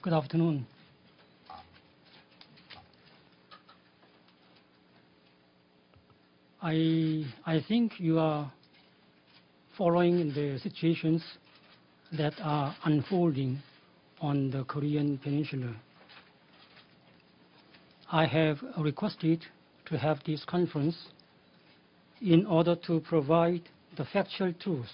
Good afternoon. I think you are following the situations that are unfolding on the Korean Peninsula. I have requested to have this conference in order to provide the factual truth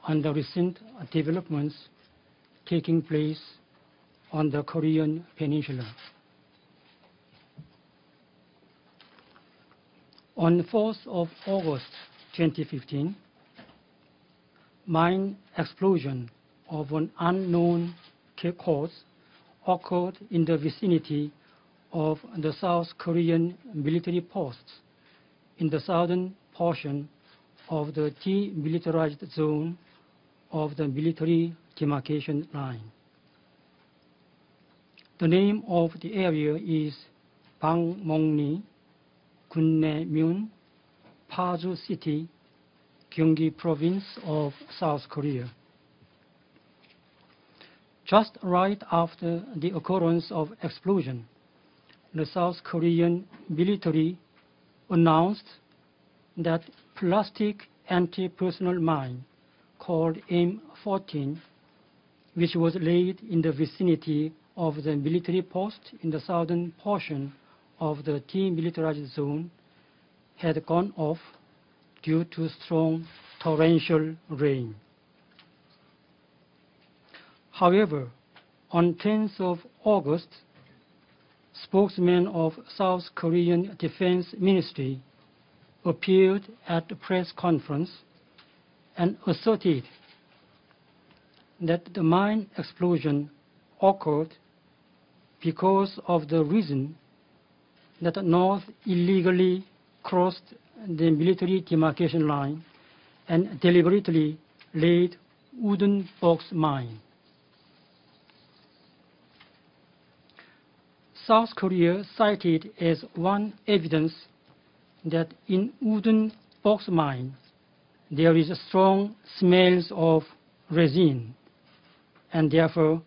on the recent developments taking place on the Korean Peninsula. On the 4th of August 2015, mine explosion of an unknown cause occurred in the vicinity of the South Korean military posts in the southern portion of the demilitarized zone of the military demarcation line. The name of the area is Bangmongni, Gunnaemun, Paju City, Gyeonggi Province of South Korea. Just right after the occurrence of explosion, the South Korean military announced that plastic anti-personnel mine called M14, which was laid in the vicinity of the military post in the southern portion of the demilitarized zone, had gone off due to strong torrential rain. However, on 10th of August, spokesman of South Korean Defense Ministry appeared at a press conference and asserted that the mine explosion occurred because of the reason that the North illegally crossed the military demarcation line and deliberately laid wooden box mine. South Korea cited as one evidence that in wooden box mine there is a strong smells of resin, and therefore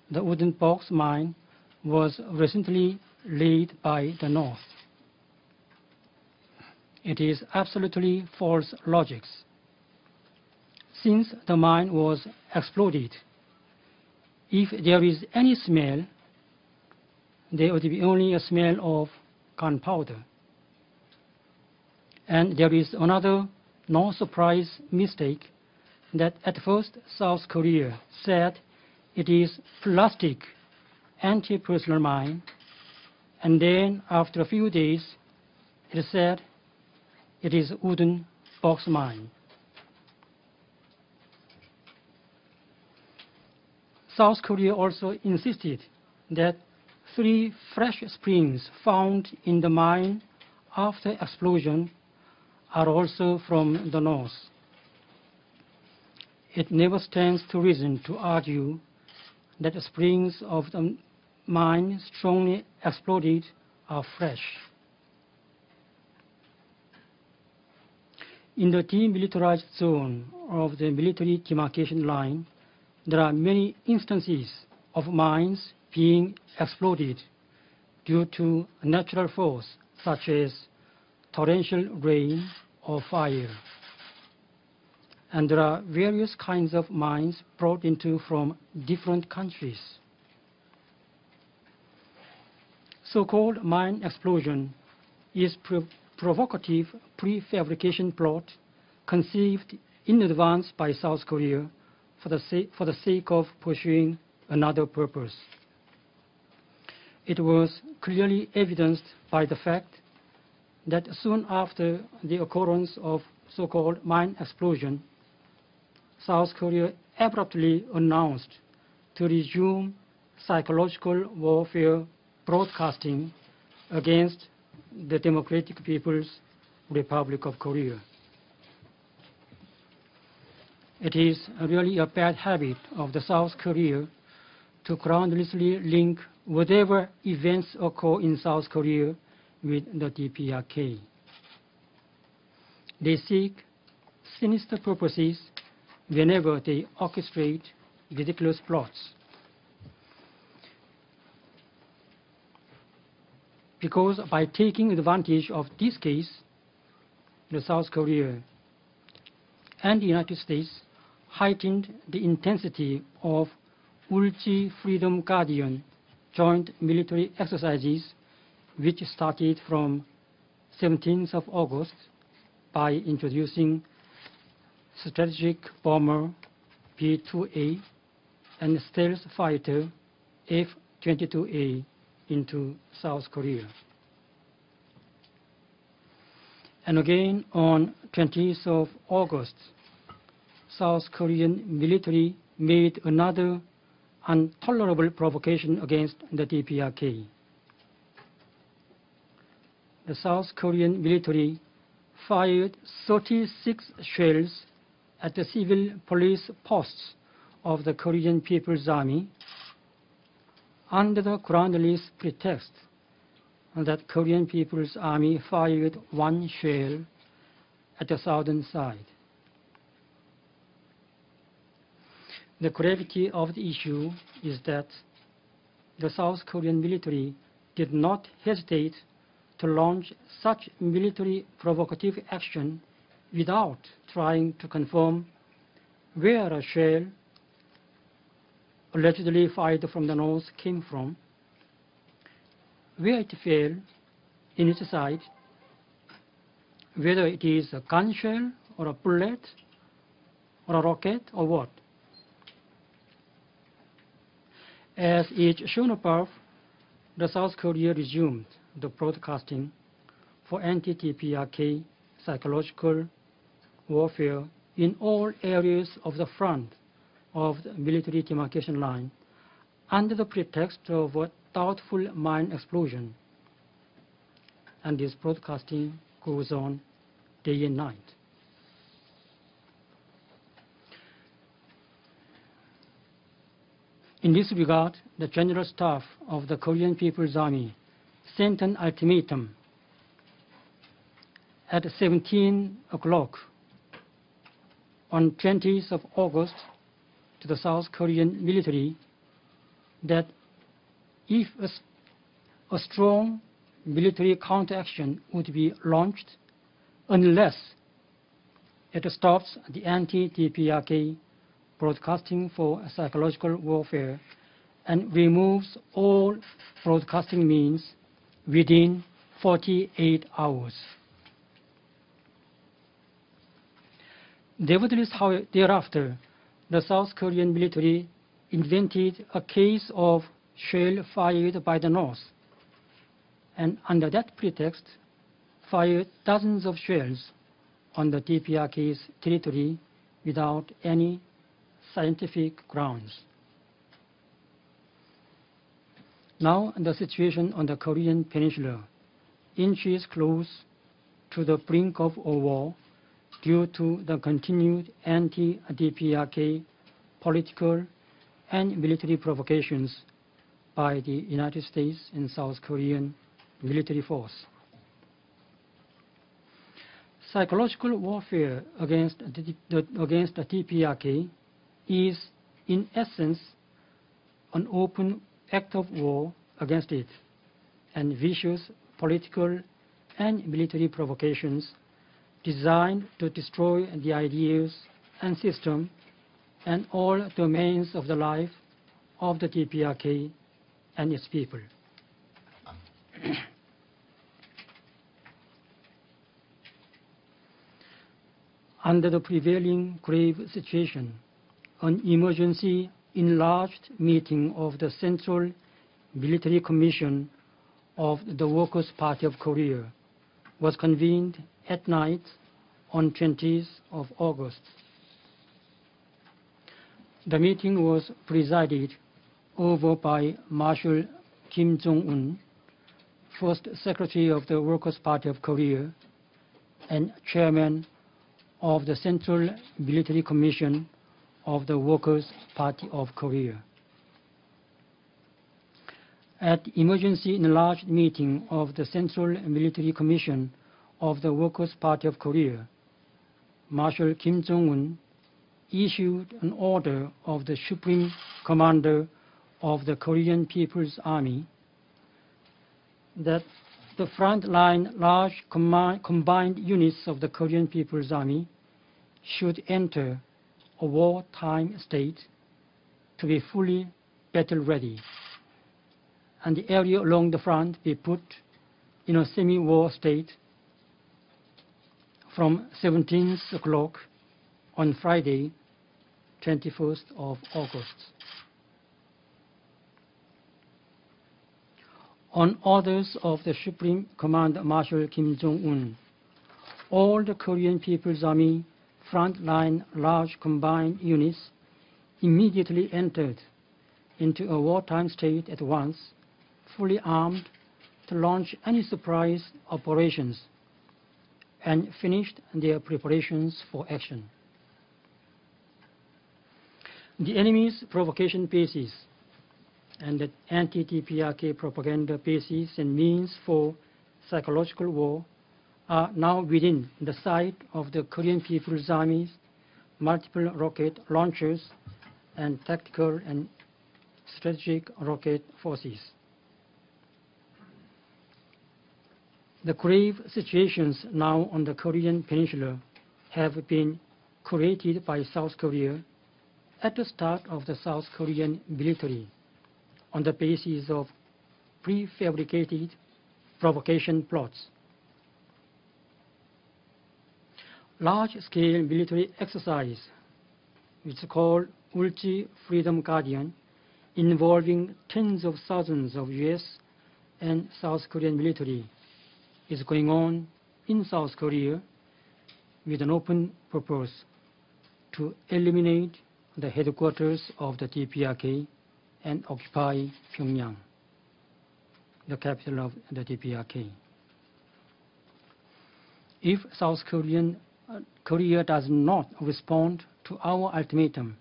the wooden box mine was recently laid by the North. It is absolutely false logic. Since the mine was exploded, if there is any smell, there would be only a smell of gunpowder. And there is another no-surprise mistake that at first South Korea said it is plastic anti-personnel mine, and then after a few days it said it is wooden box mine. South Korea also insisted that 3 fresh springs found in the mine after explosion are also from the North. It never stands to reason to argue that the springs of the mine strongly exploded are fresh. In the demilitarized zone of the military demarcation line, there are many instances of mines being exploded due to natural force such as torrential rain or fire. And there are various kinds of mines brought into from different countries. So-called mine explosion is provocative prefabrication plot conceived in advance by South Korea for the sake of pursuing another purpose. It was clearly evidenced by the fact that soon after the occurrence of so-called mine explosion, South Korea abruptly announced to resume psychological warfare broadcasting against the Democratic People's Republic of Korea. It is really a bad habit of the South Korea to groundlessly link whatever events occur in South Korea with the DPRK. They seek sinister purposes whenever they orchestrate ridiculous plots. because by taking advantage of this case, the South Korea and the United States heightened the intensity of Ulchi Freedom Guardian joint military exercises, which started from 17th of August by introducing strategic bomber P-2A and stealth fighter F-22A into South Korea. And again on 20th of August, South Korean military made another intolerable provocation against the DPRK. The South Korean military fired 36 shells at the civil police posts of the Korean People's Army under the groundless pretext that Korean People's Army fired one shell at the southern side. The gravity of the issue is that the South Korean military did not hesitate to launch such military provocative action without trying to confirm where a shell allegedly fired from the north came from, where it fell in its side, whether it is a gun shell or a bullet or a rocket or what. As is shown above, the South Korea resumed the broadcasting for anti-DPRK psychological warfare in all areas of the front of the military demarcation line under the pretext of a doubtful mine explosion. And this broadcasting goes on day and night. In this regard, the General Staff of the Korean People's Army sent an ultimatum at 17 o'clock on 20th of August to the South Korean military that if a strong military counteraction would be launched unless it stops the anti-DPRK broadcasting for psychological warfare and removes all broadcasting means within 48 hours. Nevertheless, thereafter, the South Korean military invented a case of shell fired by the North, and under that pretext, fired dozens of shells on the DPRK's territory without any scientific grounds. Now the situation on the Korean Peninsula inches close to the brink of a war due to the continued anti-DPRK political and military provocations by the United States and South Korean military force. Psychological warfare against the DPRK is, in essence, an open act of war against it, and vicious political and military provocations designed to destroy the ideas and system and all domains of the life of the DPRK and its people. Under the prevailing grave situation, an emergency enlarged meeting of the Central Military Commission of the Workers' Party of Korea was convened at night on 20th of August. The meeting was presided over by Marshal Kim Jong-un, First Secretary of the Workers' Party of Korea and Chairman of the Central Military Commission of the Workers' Party of Korea. At the emergency enlarged meeting of the Central Military Commission of the Workers' Party of Korea, Marshal Kim Jong-un issued an order of the Supreme Commander of the Korean People's Army that the front-line large combined units of the Korean People's Army should enter a wartime state to be fully battle-ready, and the area along the front be put in a semi-war state from 17th o'clock on Friday, 21st of August. On orders of the Supreme Commander Marshal Kim Jong-un, all the Korean People's Army frontline large combined units immediately entered into a wartime state at once, fully armed to launch any surprise operations, and finished their preparations for action. The enemy's provocation bases and the anti-DPRK propaganda bases and means for psychological war are now within the sight of the Korean People's Army's multiple rocket launchers and tactical and strategic rocket forces. The grave situations now on the Korean Peninsula have been created by South Korea at the start of the South Korean military on the basis of prefabricated provocation plots. Large-scale military exercise, which is called Ulchi Freedom Guardian, involving tens of thousands of U.S. and South Korean military, is going on in South Korea with an open purpose to eliminate the headquarters of the DPRK and occupy Pyongyang, the capital of the DPRK. If South Korea does not respond to our ultimatum,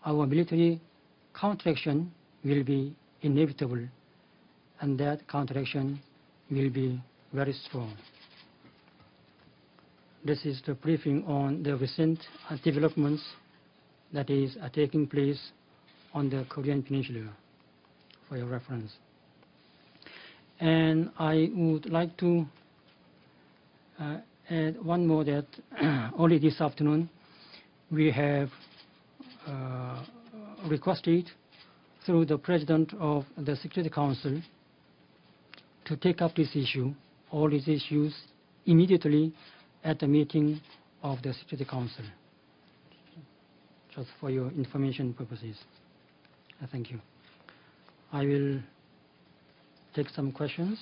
our military counteraction will be inevitable, and that counteraction will be very strong. This is the briefing on the recent developments that is taking place on the Korean Peninsula, for your reference. And I would like to add one more, that only this afternoon we have requested through the President of the Security Council to take up this issue, all these issues, immediately at the meeting of the Security Council, just for your information purposes. Thank you. I will take some questions.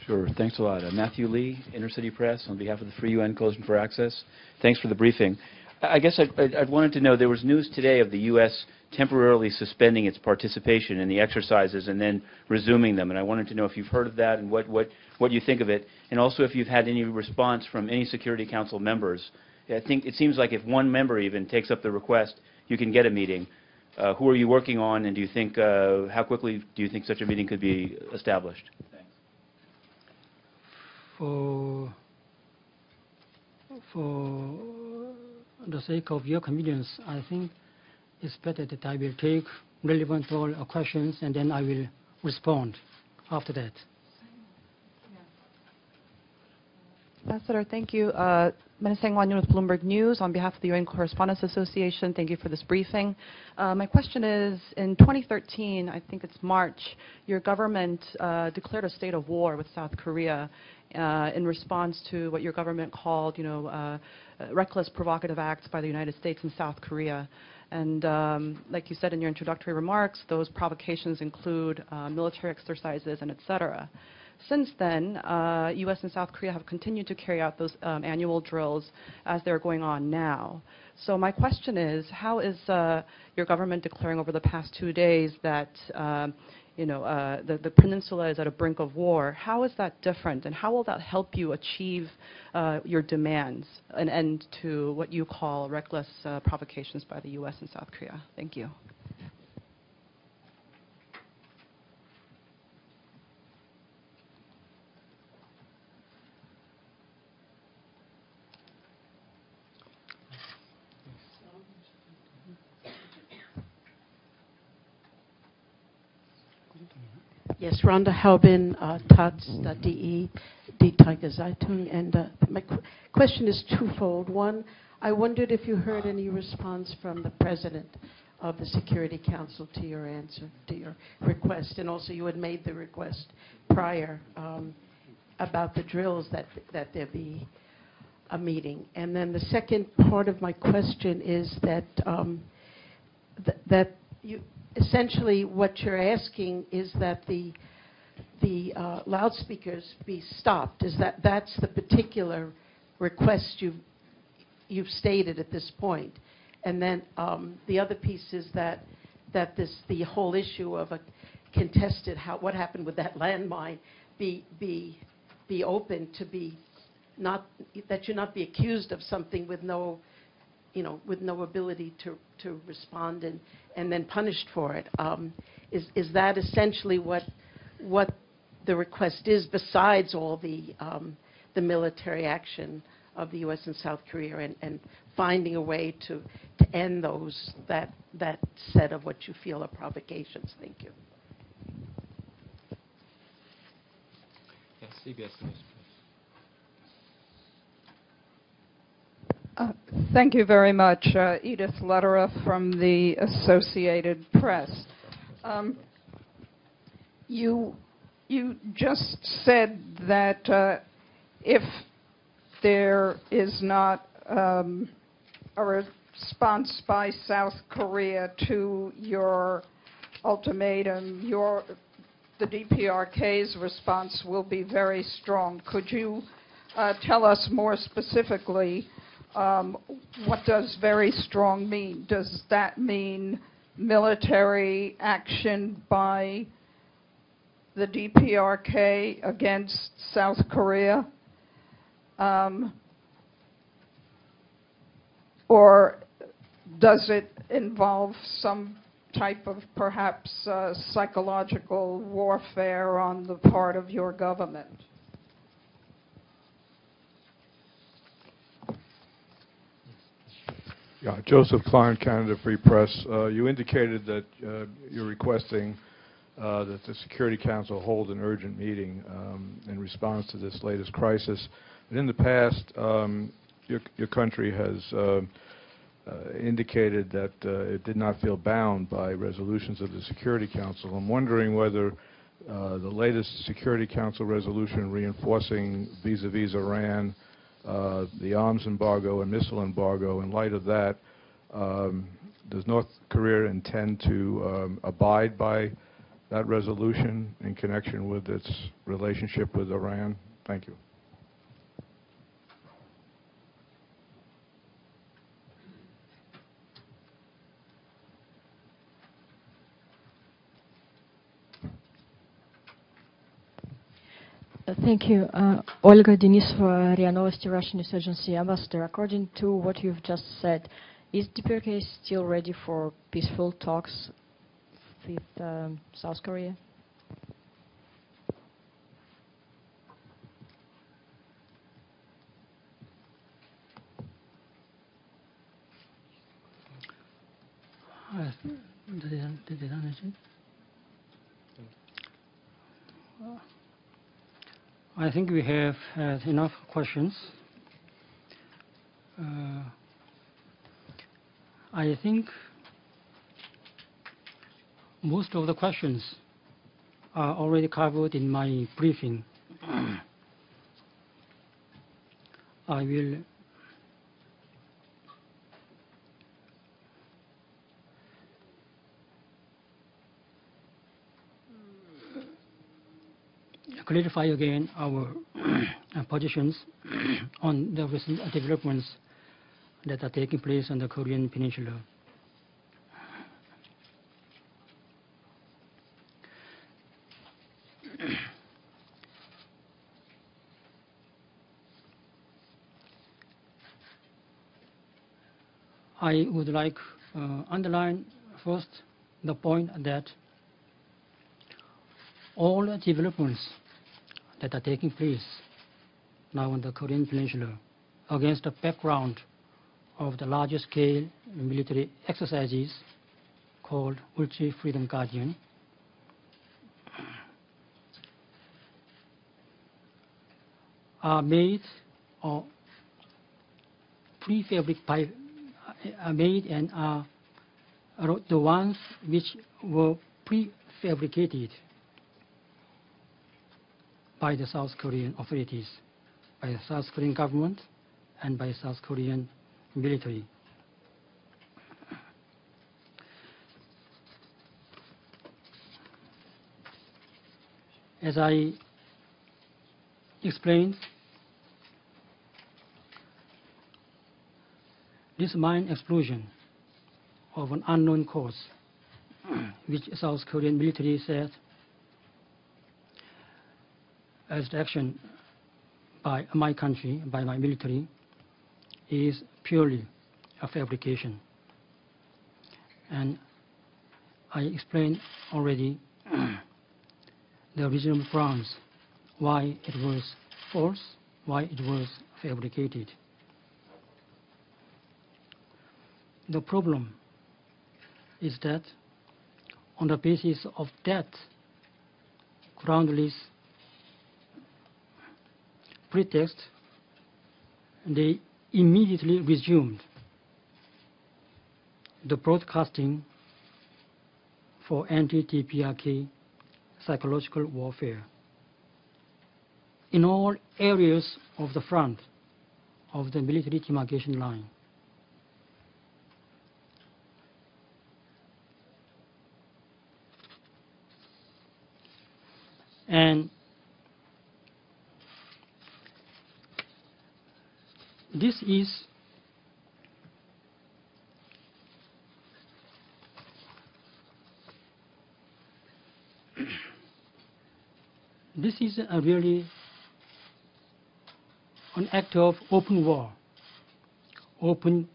Sure. Thanks a lot. Matthew Lee, Intercity Press, on behalf of the Free UN Coalition for Access. Thanks for the briefing. I guess I'd wanted to know, there was news today of the U.S. temporarily suspending its participation in the exercises and then resuming them. And I wanted to know if you've heard of that and what you think of it, and also if you've had any response from any Security Council members. I think it seems like if one member even takes up the request, you can get a meeting. Who are you working on, and do you think, how quickly do you think such a meeting could be established? Thanks. For the sake of your convenience, I think it's better that I will take relevant all questions and then I will respond after that. Ambassador, thank you. Menaseng Wan with Bloomberg News. On behalf of the UN Correspondents Association, thank you for this briefing. My question is, in 2013, I think it's March, your government declared a state of war with South Korea in response to what your government called, reckless provocative acts by the United States and South Korea. And like you said in your introductory remarks, those provocations include military exercises and et cetera. Since then, U.S. and South Korea have continued to carry out those annual drills as they're going on now. So my question is, how is your government declaring over the past 2 days that the peninsula is at a brink of war? How is that different, and how will that help you achieve your demands, an end to what you call reckless provocations by the U.S. and South Korea? Thank you. Yes, Rhonda Halbin, Taz.de, Die Tiger Zeitung. And my question is twofold. One, I wondered if you heard any response from the president of the Security Council to your answer, to your request. And also you had made the request prior about the drills that there be a meeting. And then the second part of my question is that that you essentially what you're asking is that the loudspeakers be stopped. Is that's the particular request you've stated at this point? And then the other piece is that the whole issue of a contested what happened with that landmine be open to be not that you not be accused of something with no ability to respond and then punished for it. Is that essentially what the request is, besides all the military action of the U.S. and South Korea and finding a way to end that set of what you feel are provocations? Thank you. Yes, CBS News. Thank you very much. Edith Lederer from the Associated Press. You just said that if there is not a response by South Korea to your ultimatum, the DPRK's response will be very strong. Could you tell us more specifically what does very strong mean? Does that mean military action by the DPRK against South Korea? Or does it involve some type of perhaps psychological warfare on the part of your government? Yeah, Joseph Klein, Canada Free Press. You indicated that you're requesting that the Security Council hold an urgent meeting in response to this latest crisis. But in the past, your country has indicated that it did not feel bound by resolutions of the Security Council. I'm wondering whether the latest Security Council resolution reinforcing vis-a-vis Iran the arms embargo and missile embargo, in light of that, does North Korea intend to abide by that resolution in connection with its relationship with Iran? Thank you. Thank you. Olga Denisova, RIA Novosti, Russian News Agency Ambassador. According to what you've just said, is DPRK still ready for peaceful talks with South Korea? I think we have had enough questions. I think most of the questions are already covered in my briefing. I will clarify again our positions on the recent developments that are taking place on the Korean Peninsula. I would like underline first the point that all developments that are taking place now on the Korean Peninsula against the background of the larger scale military exercises called Ulchi Freedom Guardian are made or prefabricated, are made and are the ones which were prefabricated by the South Korean authorities, by the South Korean government, and by South Korean military. As I explained, this mine explosion of an unknown cause, which South Korean military said as the action by my country, by my military, is purely a fabrication. And I explained already the original grounds why it was false, why it was fabricated. The problem is that on the basis of that groundless pretext, they immediately resumed the broadcasting for anti-DPRK psychological warfare in all areas of the front of the military demarcation line. And this is a really an act of open war, open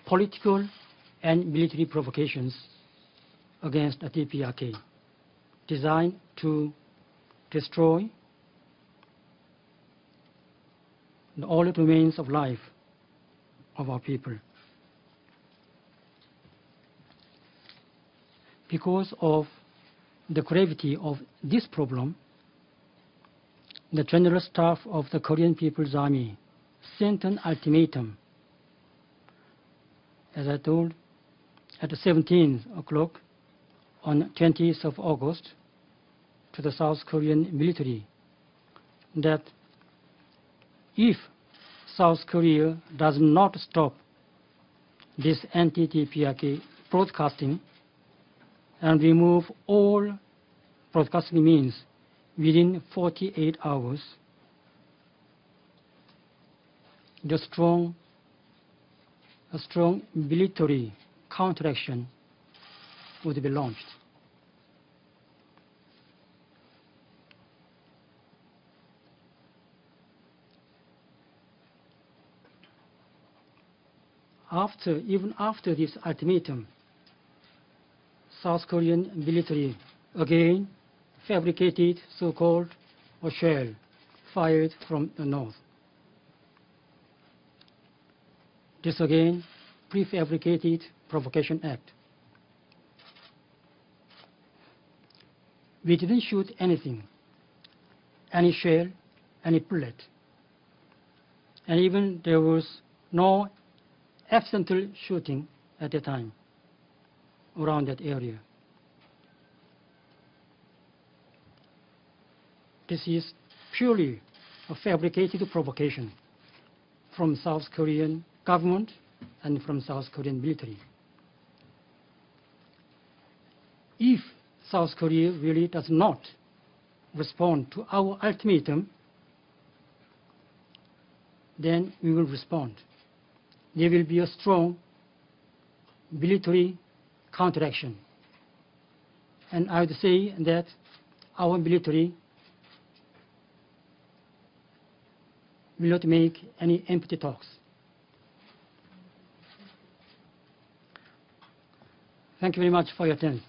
political and military provocations against the DPRK, designed to destroy all the remains of life of our people. Because of the gravity of this problem, the General Staff of the Korean People's Army sent an ultimatum, as I told, at 17 o'clock on 20th of August to the South Korean military that if South Korea does not stop this anti-DPRK broadcasting and remove all broadcasting means within 48 hours, a strong military counteraction would be launched. Even after this ultimatum, South Korean military again fabricated so-called shell fired from the north. This again prefabricated provocation act. We didn't shoot anything, any shell, any bullet, and even there was no accidental shooting at the time around that area. This is purely a fabricated provocation from South Korean government and from South Korean military. If South Korea really does not respond to our ultimatum, then we will respond. There will be a strong military counteraction. And I would say that our military will not make any empty talks. Thank you very much for your attention.